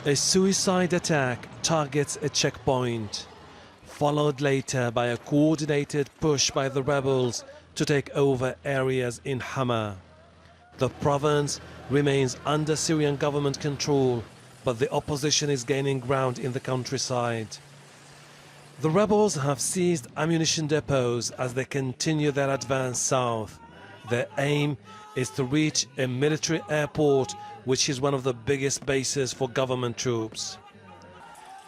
A suicide attack targets a checkpoint, followed later by a coordinated push by the rebels to take over areas in Hama. The province remains under Syrian government control, but the opposition is gaining ground in the countryside. The rebels have seized ammunition depots as they continue their advance south. Their aim is to reach a military airport, which is one of the biggest bases for government troops.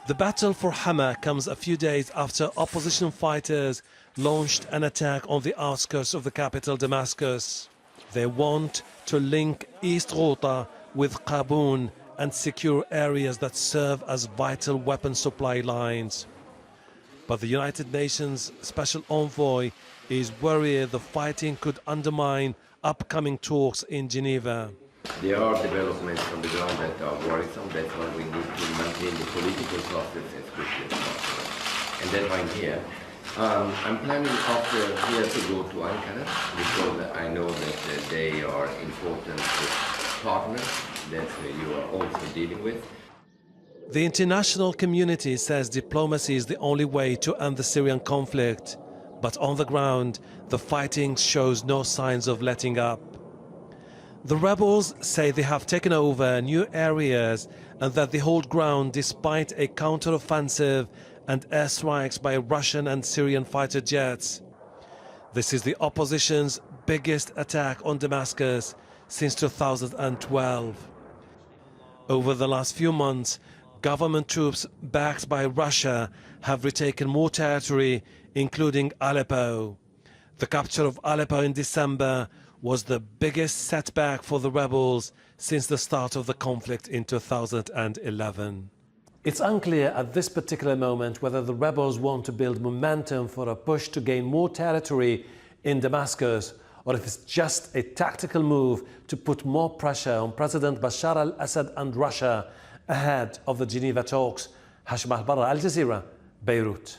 The battle for Hama comes a few days after opposition fighters launched an attack on the outskirts of the capital Damascus. They want to link East Ghouta with Qaboun and secure areas that serve as vital weapon supply lines. But the United Nations Special Envoy is worried the fighting could undermine upcoming talks in Geneva. There are developments on the ground that are worrisome. That's why we need to maintain the political process as quickly as possible. And that's why I'm here. I'm planning after here to go to Ankara because I know that they are important partners that you are also dealing with. The international community says diplomacy is the only way to end the Syrian conflict, but on the ground, the fighting shows no signs of letting up. The rebels say they have taken over new areas and that they hold ground despite a counter-offensive and airstrikes by Russian and Syrian fighter jets. This is the opposition's biggest attack on Damascus since 2012. Over the last few months, government troops backed by Russia have retaken more territory, including Aleppo. The capture of Aleppo in December was the biggest setback for the rebels since the start of the conflict in 2011. It's unclear at this particular moment whether the rebels want to build momentum for a push to gain more territory in Damascus, or if it's just a tactical move to put more pressure on President Bashar al-Assad and Russia ahead of the Geneva talks. Hashem Ahelbarra, Al Jazeera, Beirut.